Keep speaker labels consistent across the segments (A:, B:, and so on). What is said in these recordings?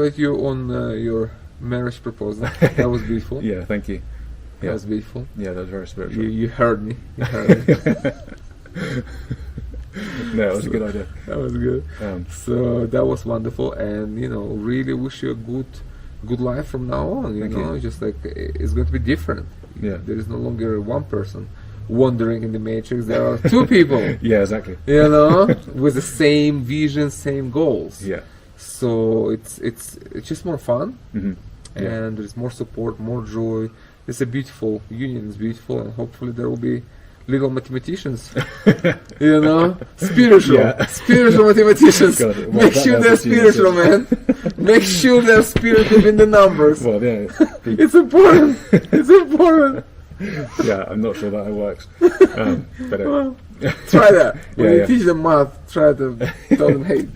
A: congratulate you on your marriage proposal. That was beautiful.
B: Yeah, thank you.
A: That was beautiful.
B: Yeah, that was very spiritual.
A: You heard me. You heard me.
B: No, it was a good idea.
A: That was good. So that was wonderful, and really wish you a good life from now on.
B: Thank you.
A: Just like it's going to be different.
B: Yeah.
A: There is no longer one person wandering in the matrix. There are two people.
B: Yeah, exactly.
A: With the same vision, same goals.
B: Yeah.
A: So it's just more fun,
B: Mm-hmm.
A: and there's more support, more joy. It's a beautiful union. It's beautiful, and hopefully there will be little mathematicians, spiritual mathematicians.
B: God,
A: Make sure they're spiritual, man. Make sure they're spiritual in the numbers.
B: Well, yeah,
A: It's important. It's important.
B: yeah, I'm not sure that it works. But
A: Try that. When you
B: Yeah.
A: teach them math, try to tell them, hey,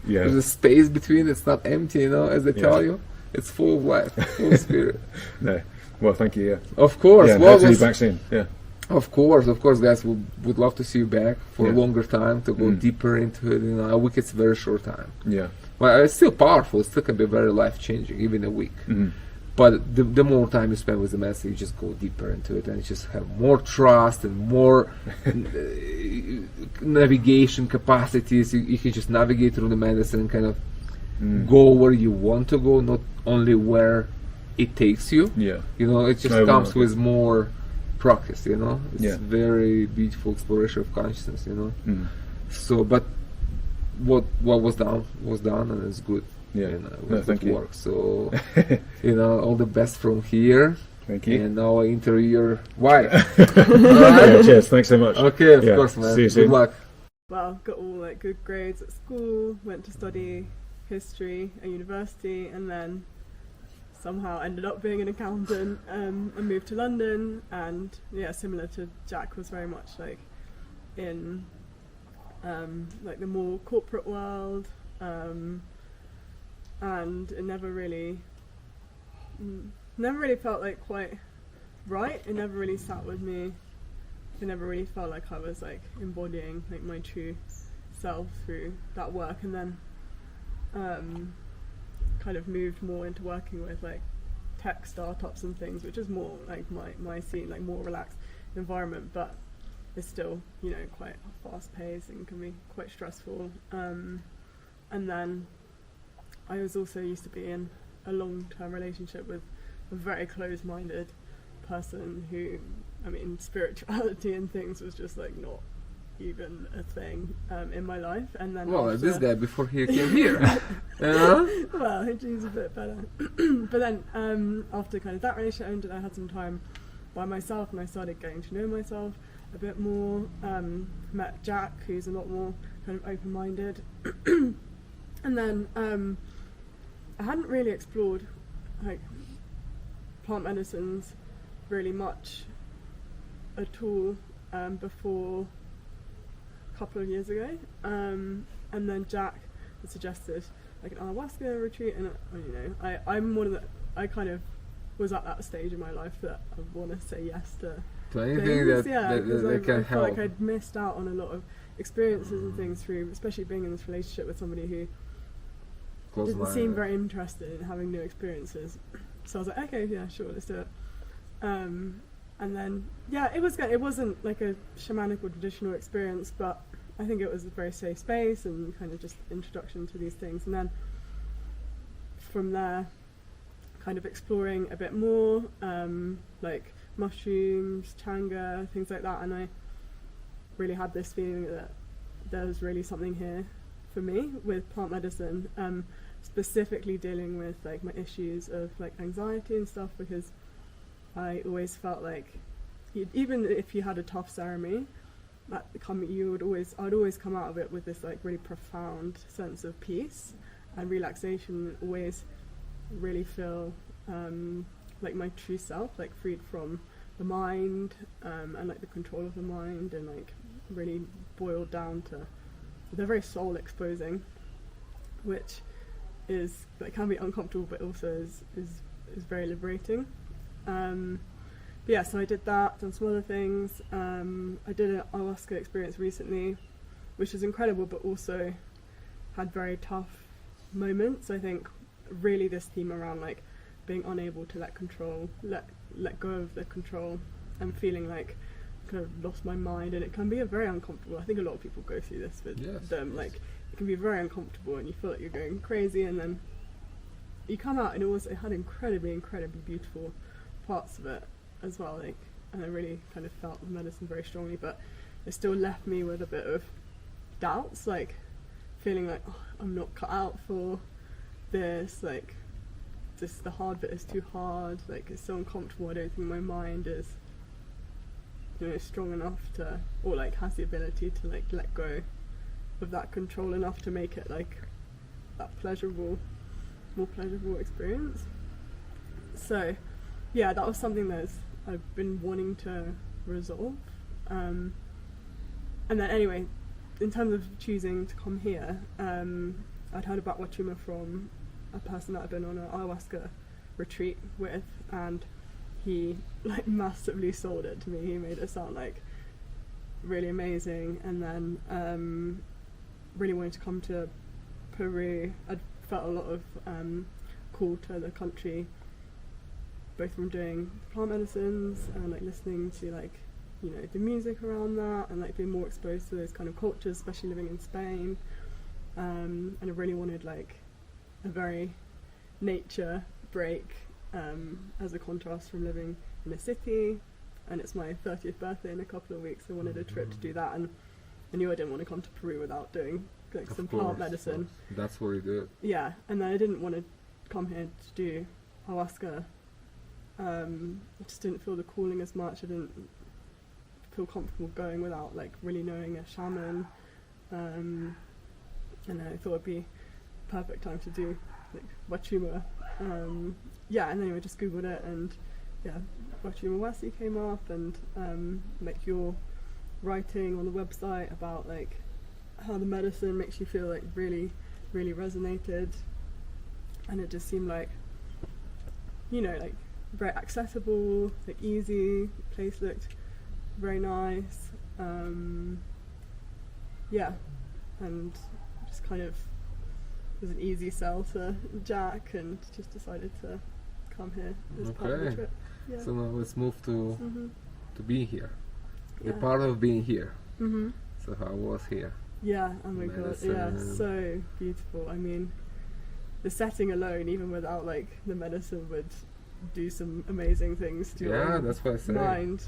B: yeah,
A: there's a space between. It's not empty, as they tell you. It's full of life, full of spirit.
B: no. Well, thank you. Yeah,
A: Of course.
B: yeah.
A: Well,
B: Hopefully back soon. Yeah,
A: Of course, guys. Would love to see you back for a
B: Yeah.
A: longer time to go deeper into it. A week it's a very short time.
B: yeah,
A: Well, it's still powerful. It still can be very life changing, even a week.
B: mm-hmm.
A: But the more time you spend with the master, you just go deeper into it, and you just have more trust and more navigation capacities. You can just navigate through the medicine and kind of go where you want to go, not only where it takes you.
B: Yeah.
A: It just
B: No,
A: comes
B: okay.
A: with more practice. It's
B: Yeah.
A: very beautiful exploration of consciousness.
B: Mm.
A: So, but what was done, and it's good.
B: Yeah.
A: And,
B: No, thank you.
A: work. So, all the best from here.
B: Thank you.
A: And now I interview your wife.
B: Yeah, cheers. Thanks so much.
A: Okay, of
B: Yeah.
A: course, man.
B: See you
A: Good
B: soon.
A: luck.
C: Well, got all good grades at school, went to study history at university, and then somehow ended up being an accountant. I moved to London, and similar to Jack, was very much like in the more corporate world, and it never really felt like quite right. It never really sat with me. It never really felt like I was like embodying like my true self through that work, and then kind of moved more into working with like tech startups and things, which is more like my scene, like more relaxed environment, but it's still quite fast paced and can be quite stressful. And then I was also used to be in a long-term relationship with a very closed-minded person who, spirituality and things was just like not even a thing in my life. And then
A: This guy before he came here.
C: well, he's a bit better. But then after kind of that relationship ended, I had some time by myself, and I started getting to know myself a bit more. Met Jack, who's a lot more kind of open-minded. And then I hadn't really explored like plant medicines really much at all before a couple of years ago, and then Jack had suggested like an ayahuasca retreat, and I'm one of the, I kind of was at that stage in my life that I want to say yes to
A: anything
C: things,
A: that can
C: I felt
A: help.
C: like I'd missed out on a lot of experiences and things through, especially being in this relationship with somebody who didn't seem very interested in having new experiences. So I was like, okay, yeah, sure, let's do it. And then, it wasn't like a shamanic or traditional experience, but I think it was a very safe space and kind of just introduction to these things. And then from there, kind of exploring a bit more, like mushrooms, changa, things like that. And I really had this feeling that there was really something here for me with plant medicine, specifically dealing with like my issues of like anxiety and stuff, because I always felt like even if you had a tough ceremony, I'd always come out of it with this like really profound sense of peace and relaxation, and always really feel like my true self, like freed from the mind, and like the control of the mind, and like really boiled down to they're very soul exposing, which is like can be uncomfortable, but also is very liberating. So I did that, done some other things. I did an ayahuasca experience recently, which was incredible, but also had very tough moments. I think really this theme around like being unable to let go of the control, and feeling like kind of lost my mind, and it can be a very uncomfortable. I think a lot of people go through this with them. Like it can be very uncomfortable, and you feel like you're going crazy, and then you come out, and it had incredibly beautiful parts of it as well. Like, and I really kind of felt the medicine very strongly, but it still left me with a bit of doubts, like feeling like, oh, I'm not cut out for this, like the hard bit is too hard, like it's so uncomfortable. I don't think my mind is, you know, strong enough to, or like has the ability to like let go of that control enough to make it like that more pleasurable experience. So yeah, that was something that I've been wanting to resolve. And then anyway, in terms of choosing to come here, I'd heard about Huachuma from a person that I'd been on an ayahuasca retreat with, and he like massively sold it to me. He made it sound like really amazing, and then really wanted to come to Peru. I'd felt a lot of call to the country, both from doing plant medicines and like listening to like, you know, the music around that, and like being more exposed to those kind of cultures, especially living in Spain. And I really wanted like a very nature break, as a contrast from living in a city. And it's my 30th birthday in a couple of weeks. I wanted a trip to do that, and I knew I didn't want to come to Peru without doing like some plant medicine.
A: That's what you do.
C: Yeah, and then I didn't want to come here to do ayahuasca. I just didn't feel the calling as much. I didn't feel comfortable going without like really knowing a shaman. And I thought it'd be perfect time to do like Huachuma. Yeah, and then I just googled it, and yeah, Huachuma Wasi came up, and like your writing on the website about like how the medicine makes you feel like really resonated, and it just seemed like, you know, like very accessible, like easy. The place looked very nice. Yeah, and just kind of was an easy sell to Jack, and just decided to come here as part of the trip. Yeah.
A: So now let's move to being here.
C: Yeah.
A: The part of being here.
C: Mm-hmm.
A: So how was here?
C: Yeah, oh my god, yeah,
A: Medicine.
C: so beautiful. I mean, the setting alone, even without like the medicine, would do some amazing things to your
A: That's what I say.
C: mind.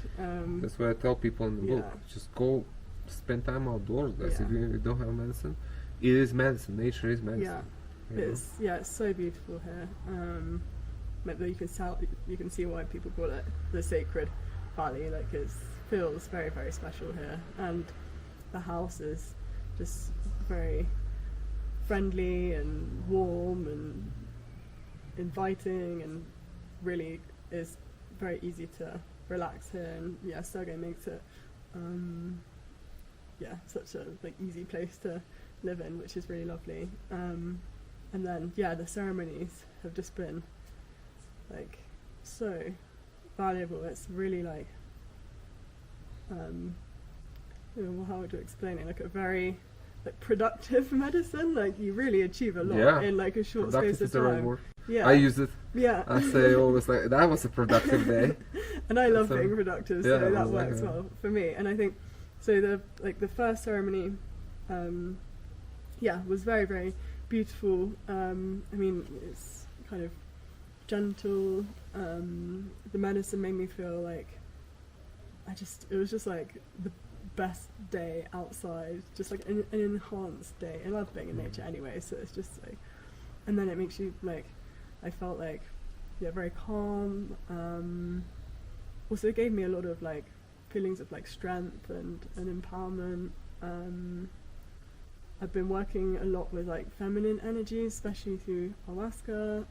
A: That's what I tell people in the book.
C: Yeah.
A: Just go spend time outdoors, guys.
C: Yeah.
A: If you don't have medicine, it is medicine. Nature is medicine.
C: Yeah, it's so beautiful here. Maybe you can see why people call it the Sacred Valley. Like it feels very special here, and the house is just very friendly and warm and inviting, and really is very easy to relax here. And yeah, Sergey makes it such a like easy place to live in, which is really lovely. And then yeah, the ceremonies have just been like so valuable. It's really like how would you explain it? Like a very like productive medicine. Like you really achieve a lot in like a short space of time.
A: Right word.
C: Yeah,
A: I use it.
C: Yeah,
A: I say always like that was a productive day.
C: and I love being productive, so that
A: exactly.
C: works well for me. And I think so. The first ceremony, was very beautiful. I mean, it's kind of gentle. The medicine made me feel like it was just like the best day outside, just like an enhanced day. I love being in nature anyway, so it's just like, and then it makes you like, I felt like very calm. Also it gave me a lot of like feelings of like strength and empowerment. I've been working a lot with like feminine energy, especially through ayahuasca.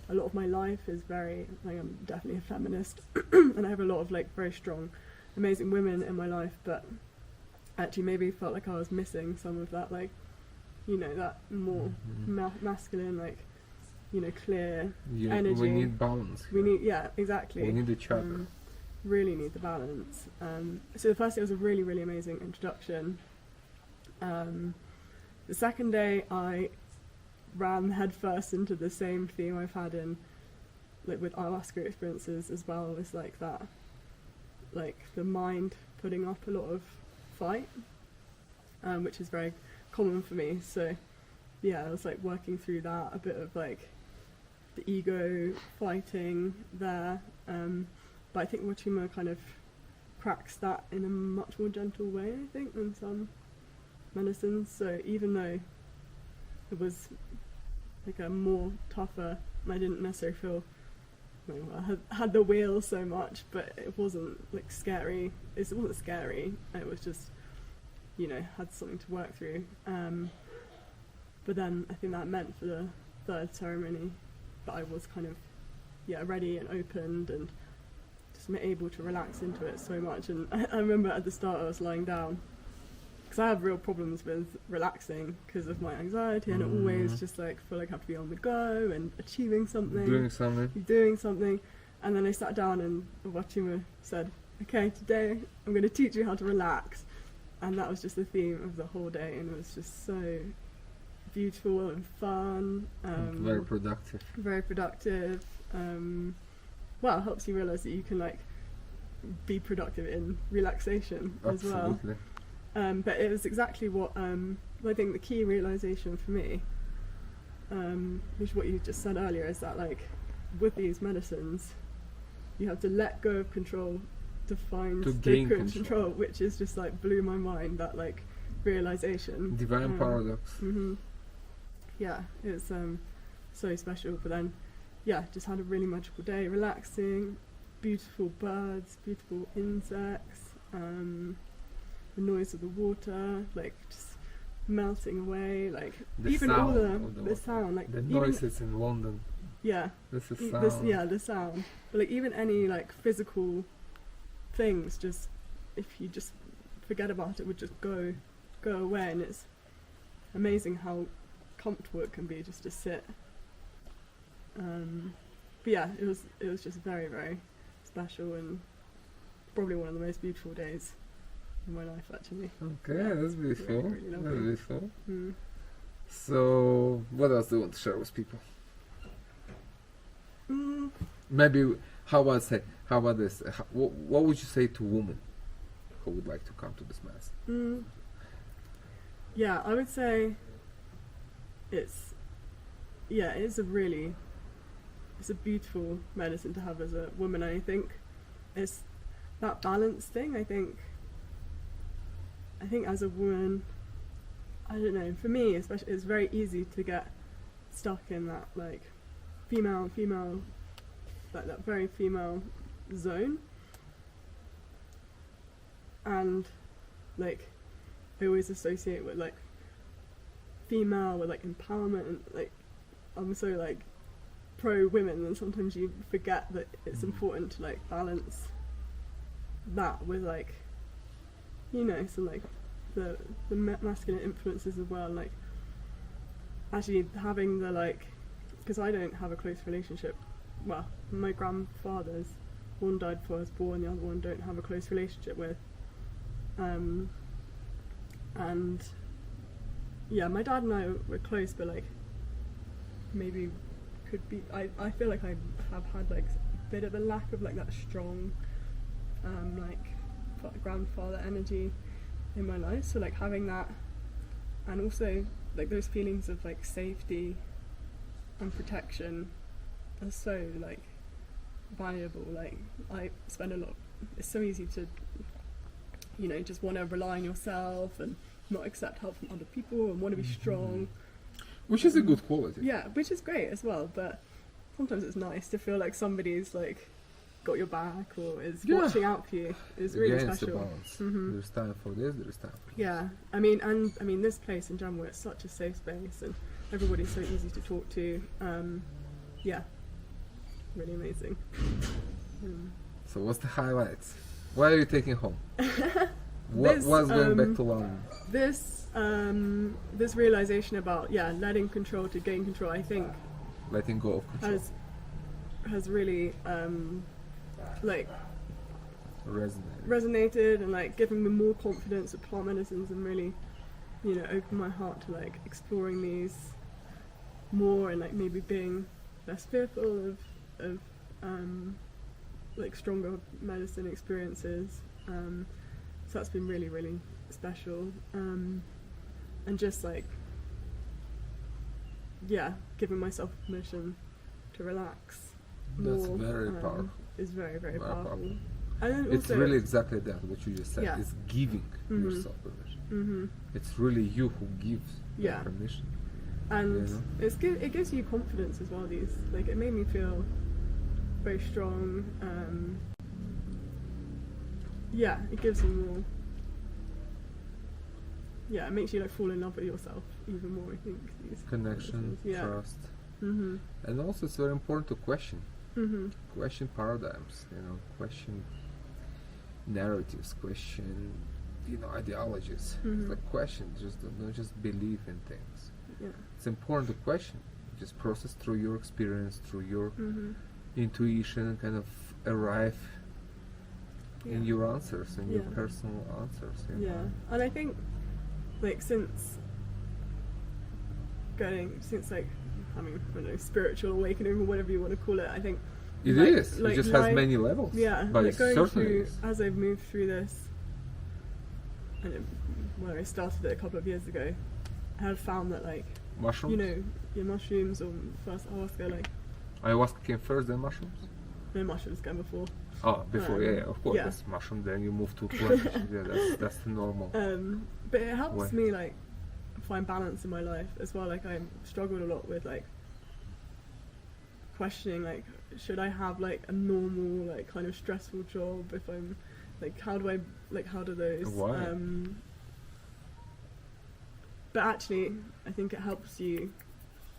C: A lot of my life is very like, I'm definitely a feminist and I have a lot of like very strong, amazing women in my life, but actually maybe felt like I was missing some of that, like, you know, that more masculine, like, you know, clear energy.
A: We need balance.
C: We need, exactly.
A: We need each other.
C: Really need the balance. So the first day was a really amazing introduction. The second day I ran headfirst into the same theme I've had in like with ayahuasca experiences as well, is like that, like the mind putting up a lot of fight, which is very common for me. So yeah, I was like working through that, a bit of like the ego fighting there, but I think Huachuma kind of cracks that in a much more gentle way, I think, than some medicines. So even though it was like a more tougher, I didn't necessarily feel I had the wheel so much, but it wasn't like scary. It wasn't scary. It was just, you know, had something to work through. But then I think that meant for the third ceremony that I was kind of, ready and opened and just able to relax into it so much. And I remember at the start I was lying down, because I have real problems with relaxing because of my anxiety, and I always just like feel like I have to be on the go and achieving something, doing something. And then I sat down and Huachuma said, okay, today I'm going to teach you how to relax. And that was just the theme of the whole day, and it was just so beautiful and fun.
A: Very productive.
C: Well, it helps you realise that you can like be productive in relaxation as well. But it was exactly what I think the key realisation for me, which is what you just said earlier, is that like with these medicines you have to let go of control to find sacred control, which is just like blew my mind, that like realisation.
A: Divine paradox.
C: Yeah, it's so special. But then just had a really magical day, relaxing, beautiful birds, beautiful insects, the noise of the water, like just melting away, like
A: the
C: even
A: sound
C: all the sound, like
A: the noises in London.
C: Yeah,
A: this is sound.
C: The sound. But like even any like physical things, just if you just forget about it, would just go away, and it's amazing how comfortable it can be just to sit. But yeah, it was just very, very special, and probably one of the most beautiful days in my life, actually.
A: Okay, that's beautiful.
C: Really
A: that's beautiful. So, what else do you want to share with people? Maybe, how about this? What would you say to women who would like to come to this mass?
C: Yeah, I would say it's a beautiful medicine to have as a woman. I think it's that balance thing. I think as a woman, I don't know, for me especially, it's very easy to get stuck in that like female, like that very female zone, and like I always associate with like female with like empowerment, and like I'm so like pro women, and sometimes you forget that it's important to like balance that with like, you know, some like the masculine influences as well, like actually having the like, because I don't have a close relationship, well, my grandfathers, one died before I was born, the other one don't have a close relationship with, and yeah, my dad and I were close, but like maybe could be, I feel like I have had like a bit of a lack of like that strong like grandfather energy in my life. So like having that, and also like those feelings of like safety and protection are so like valuable. Like I spend a lot, it's so easy to, you know, just want to rely on yourself and not accept help from other people and want to be strong,
A: which is a good quality. Yeah,
C: which is great as well, but sometimes it's nice to feel like somebody's like got your back or is watching out for you. It's really special. It's the balance.
A: There's time for this, there's time for
C: this. I mean this place in Jammu, it's such a safe space and everybody's so easy to talk to. Really amazing.
A: So what's the highlights? What are you taking home? What's going back to London?
C: This realization about letting control to gain control, I think
A: letting go of control
C: has really like
A: resonated
C: and like given me more confidence with plant medicines, and really, you know, opened my heart to like exploring these more, and like maybe being less fearful of like stronger medicine experiences. So that's been really, really special. And just like, yeah, giving myself permission to relax
A: That's
C: more,
A: very powerful.
C: is very, very
A: Very
C: powerful.
A: powerful.
C: And then
A: It's
C: also,
A: really exactly that, what you just said.
C: Yeah.
A: It's giving
C: Mhm.
A: yourself permission.
C: hmm
A: It's really you who gives
C: Yeah.
A: that permission.
C: and
A: You know?
C: it gives you confidence as well. These, like, it made me feel very strong. Yeah, it gives you more. Yeah, it makes you like fall in love with yourself even more. I think these
A: Connection,
C: medicines. Yeah.
A: trust.
C: Mhm.
A: And also it's very important to question.
C: Mhm.
A: Question paradigms, question narratives, question, ideologies.
C: Mhm.
A: It's like question, don't just believe in things.
C: Yeah.
A: It's important to question. Just process through your experience, through your
C: Mhm.
A: intuition, and kind of arrive in
C: Yeah.
A: your answers, in your
C: Yeah.
A: personal answers.
C: Yeah, and I think like since like having, I don't know, spiritual awakening or whatever you want to call it, I think
A: It
C: like-
A: is.
C: like
A: it just
C: life-
A: has many levels.
C: Yeah,
A: But
C: like
A: it
C: going
A: certainly
C: through
A: is.
C: as I've moved through this, and when I started it a couple of years ago, I have found that like
A: Mushrooms?
C: your mushrooms or first ayahuasca, like
A: Ayahuasca came first, then mushrooms?
C: no mushrooms came before.
A: Oh, before, yeah, of course.
C: yeah.
A: That's mushroom, then you move to plants. Yeah, that's the normal.
C: But it helps
A: Way.
C: me like find balance in my life as well. Like I struggled a lot with like questioning like, should I have like a normal like kind of stressful job if I'm like, how do those
A: Why?
C: but actually I think it helps you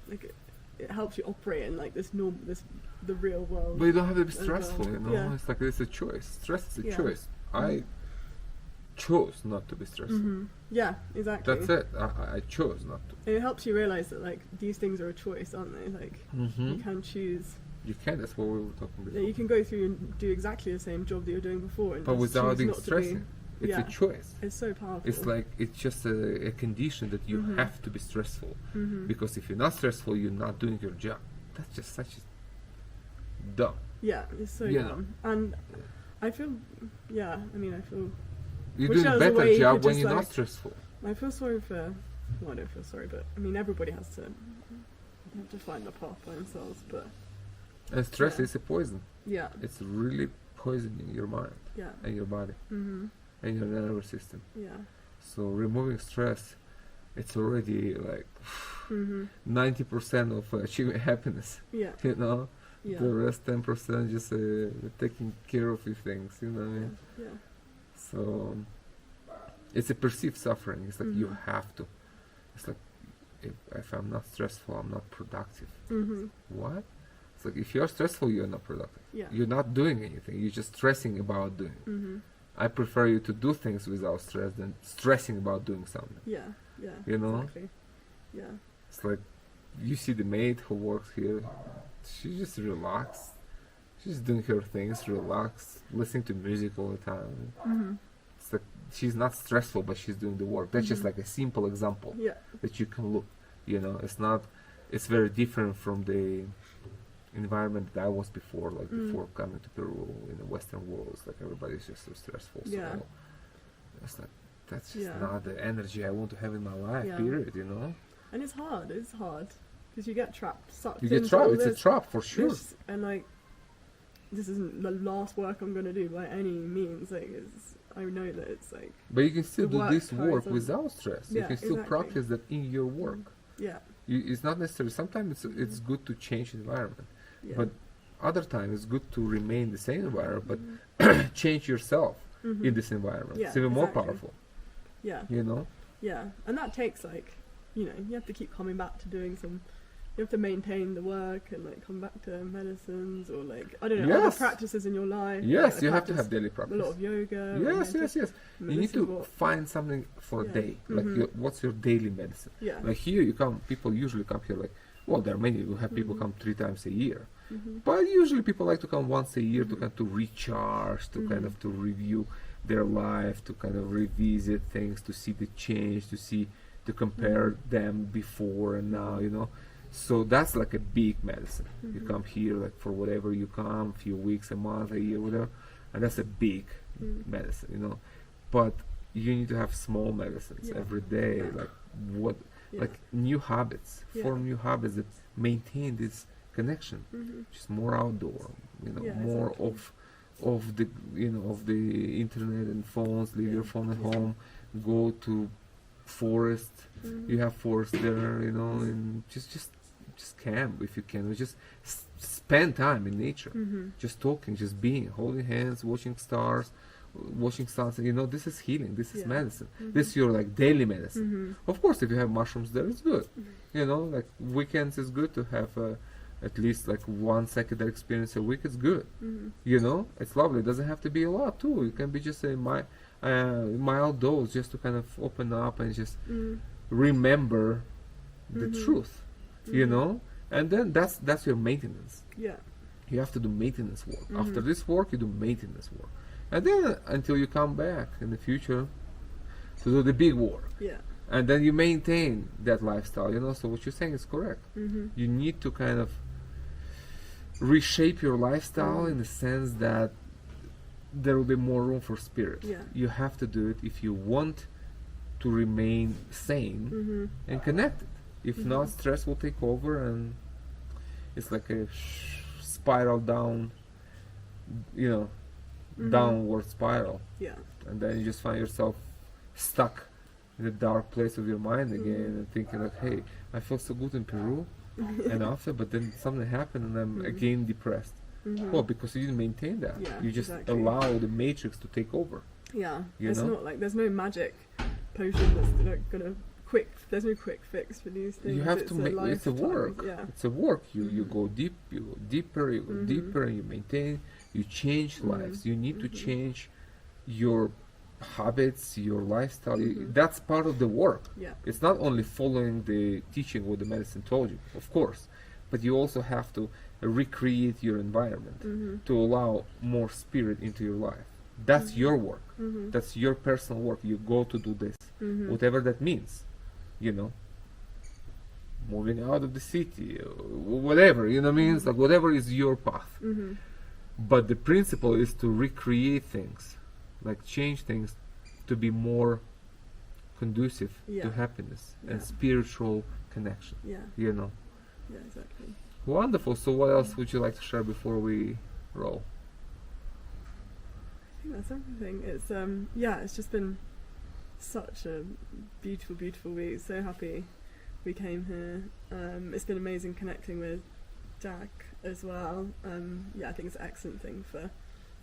C: like it helps you operate in like the real world.
A: But you don't have to be
C: as well.
A: stressful,
C: Yeah.
A: It's like it's a choice. Stress is a
C: Yeah.
A: choice. I chose not to be stressful.
C: Mhm. Yeah, exactly.
A: That's it. I chose not to.
C: It helps you realize that like these things are a choice, aren't they? Like you can choose.
A: You can. That's what we were talking
C: Yeah,
A: about.
C: you can go through and do exactly the same job that you're doing before, and
A: But
C: just
A: without
C: choose
A: being
C: not to be.
A: stressing. It's
C: Yeah.
A: a choice.
C: It's so powerful.
A: It's like it's just a condition that you
C: Mhm.
A: have to be stressful.
C: Mhm.
A: Because if you're not stressful, you're not doing your job. That's just such a dumb.
C: Yeah, it's so
A: You know.
C: dumb. And I feel, yeah, I mean, I feel
A: You're
C: Wish
A: doing
C: there
A: a
C: was a way
A: better
C: you
A: job
C: could
A: when
C: just,
A: you're not
C: like-
A: stressful.
C: I feel sorry for. Well, I don't feel sorry, but I mean, everybody has to have to find the path by themselves. But
A: And stress
C: Yeah.
A: is a poison.
C: yeah,
A: It's really poisoning your mind
C: yeah,
A: and your body
C: mhm,
A: and your nervous system.
C: yeah,
A: So removing stress, it's already like
C: mhm,
A: 90% of achieving happiness.
C: yeah,
A: The
C: yeah,
A: rest 10% just taking care of your things.
C: yeah, yeah,
A: So it's a perceived suffering. It's like you
C: Mhm.
A: have to. It's like if I'm not stressful, I'm not productive.
C: mhm,
A: What? It's like if you're stressful, you're not productive.
C: yeah,
A: You're not doing anything. You're just stressing about doing.
C: mhm,
A: I prefer you to do things without stress than stressing about doing something.
C: yeah, yeah.
A: You know?
C: Exactly. Yeah,
A: It's like you see the maid who works here. She just relaxed. She's doing her things, relaxed, listening to music all the time.
C: mhm,
A: It's like she's not stressful, but she's doing the work. That's just
C: Mhm.
A: like a simple example
C: yeah,
A: that you can look. It's not. It's very different from the environment that I was before, like
C: Mm.
A: before coming to Peru in the Western world. It's like everybody's just so stressful.
C: Yeah.
A: So it's like that's just
C: Yeah.
A: not the energy I want to have in my life.
C: Yeah.
A: Period.
C: and it's hard. It's hard because you get sucked.
A: You get
C: into
A: trapped.
C: all
A: It's a
C: this-
A: trap for sure.
C: and like, this isn't the last work I'm gonna do by any means. Like, I know that it's like,
A: But you can still
C: the
A: do
C: work
A: this
C: carries
A: work
C: on.
A: without stress. You
C: Yeah,
A: can still
C: exactly.
A: practice that in your work.
C: yeah,
A: It's not necessary. Sometimes it's good to change environment,
C: yeah.
A: but other times it's good to remain the same environment, but
C: Mhm.
A: change yourself
C: Mhm.
A: in this environment.
C: Yeah,
A: It's even more
C: exactly.
A: powerful.
C: yeah, yeah, and that takes like, you have to keep coming back to doing some. You have to maintain the work and like come back to medicines or like, I don't know,
A: Yes.
C: other practices in your life.
A: Yes,
C: Like,
A: you
C: I
A: have to have
C: practice
A: daily
C: a
A: practice.
C: lot of yoga. or
A: Yes, yes, yes. You need
C: this is
A: to
C: what-
A: find something for
C: Yeah.
A: a day. Like
C: Mhm.
A: what's your daily medicine?
C: yeah.
A: Like here, people usually come here like, well, there are many who have people
C: Mhm.
A: come 3 times a year.
C: Mhm.
A: But usually people like to come once a year to
C: Mhm.
A: kind of to recharge, to kind
C: Mhm.
A: of to review their life, to kind of revisit things, to see the change, to compare
C: Mhm.
A: them before and now, So that's like a big medicine. You come here like for whatever you come, a few weeks, a month, a year, whatever, and that's a big medicine, you know. But you need to have small medicines every day, like what, like new habits, form new habits that maintain this connection. Just more outdoor, you know, more of the, you know, of the internet and phones. Leave your phone at home. Go to forest. You have forest there, you know, and just camp if you can. Or just spend time in nature. Just talking, just being, holding hands, watching stars, watching sunset. You know, this is healing. This is medicine. This is your like daily medicine. Of course, if you have mushrooms there, it's good. You know, like weekends is good to have at least like one psychedelic experience a week. It's good. You know, it's lovely. It doesn't have to be a lot too. It can be just a mild dose, just to kind of open up and just remember the truth. You know, and then that's your maintenance. You have to do maintenance work. After this work, you do maintenance work, and then until you come back in the future to do the big work. And then you maintain that lifestyle, you know. So what you're saying is correct. You need to kind of reshape your lifestyle in the sense that there will be more room for spirit. You have to do it if you want to remain sane and connected. If not, stress will take over, and it's like a spiral down, you know, downward spiral. And then you just find yourself stuck in the dark place of your mind again, and thinking like, hey, I felt so good in Peru and after, but then something happened and I'm again depressed. Well, because you didn't maintain that. You just allow the matrix to take over.
C: It's not like there's no magic potion that's like gonna there's no quick fix for these things.
A: You have to make it's a work. It's a work. You go deep, you go deeper, you go deeper, and you maintain, you change lives. You need to change your habits, your lifestyle. That's part of the work. It's not only following the teaching what the medicine told you, of course, but you also have to recreate your environment to allow more spirit into your life. That's your work. That's your personal work. You go to do this, whatever that means, you know, moving out of the city, whatever, you know what I mean? It's like whatever is your path. But the principle is to recreate things, like change things to be more conducive to happiness and spiritual connection. You know.
C: Exactly.
A: Wonderful. So what else would you like to share before we roll?
C: I think that's everything. It's it's just been such a beautiful, beautiful week. So happy we came here. It's been amazing connecting with Jack as well. I think it's an excellent thing for.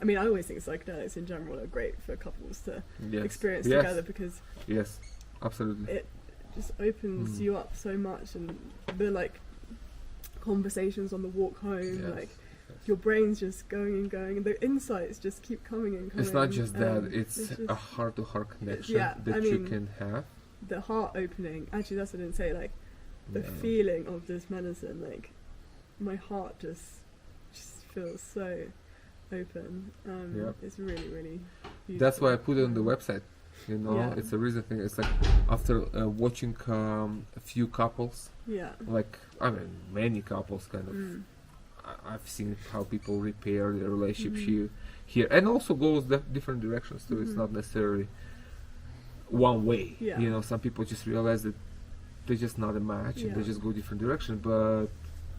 C: I mean, I always think psychedelics in general are great for couples to experience together, because
A: absolutely,
C: it just opens you up so much, and the like conversations on the walk home, like your brain's just going and going, and the insights just keep coming and coming.
A: It's not just that; it's a heart-to-heart connection that you can have.
C: The heart opening. Actually, that's what I didn't say. Like the feeling of this medicine, like my heart just feels so open. It's really, really beautiful.
A: That's why I put it on the website. You know, it's a reason thing. It's like after watching a few couples, like I mean, many couples kind of. I've seen how people repair their relationship here, and also goes different directions too. It's not necessarily one way. You know, some people just realize that they're just not a match, and they just go different direction. But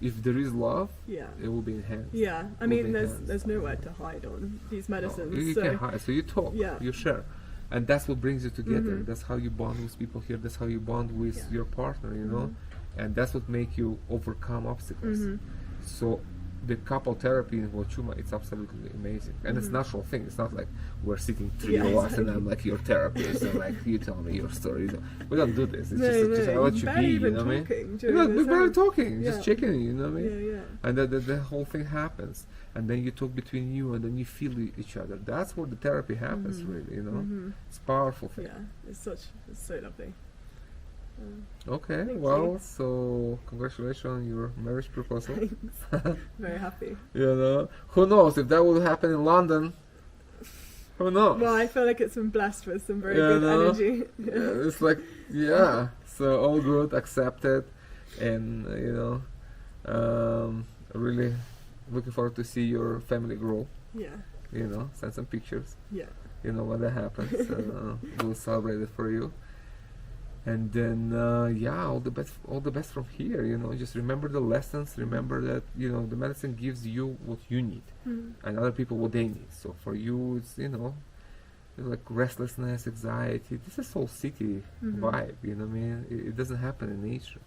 A: if there is love, it will be enhanced.
C: I mean, there's nowhere to hide on these medicines.
A: No, you can't hide. So you talk, you share, and that's what brings you together. That's how you bond with people here. That's how you bond with your partner. You know, and that's what makes you overcome obstacles. So the couple therapy in Huachuma, it's absolutely amazing, and it's a natural thing. It's not like we're sitting three of us and I'm like your therapist and like you tell me your story. We don't do this. It's just I let you be. You know what I mean? We're barely talking, just checking. You know what I mean? And the whole thing happens, and then you talk between you, and then you feel each other. That's where the therapy happens, really. You know, it's a powerful thing.
C: It's so lovely.
A: Okay, well, so congratulations on your marriage proposal.
C: Thanks. Very happy.
A: You know, who knows if that would happen in London? Who knows?
C: Well, I feel like it's been blessed with some very good energy.
A: It's like, so all good, accepted. And really looking forward to see your family grow.
C: Yeah.
A: Send some pictures.
C: Yeah.
A: When that happens. We'll celebrate it for you. And then all the best from here. Just remember the lessons. Remember that the medicine gives you what you need, and other people what they need. So for you, it's it's like restlessness, anxiety. This is Soul City vibe. It doesn't happen in nature.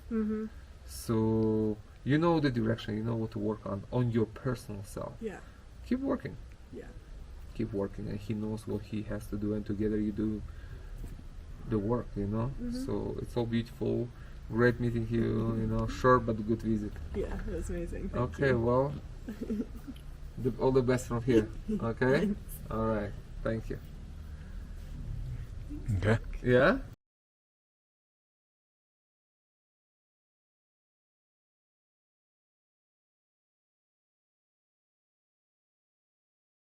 A: So the direction. What to work on your personal self.
C: Yeah.
A: Keep working.
C: Yeah.
A: Keep working, and he knows what he has to do, and together you do the work. So it's all beautiful. Great meeting you. Short but good visit.
C: Yeah, it was amazing. Thank
A: Okay,
C: you.
A: well, all the best from here. Okay.
C: Thanks.
A: All right. Thank you.
B: Okay.
A: Yeah.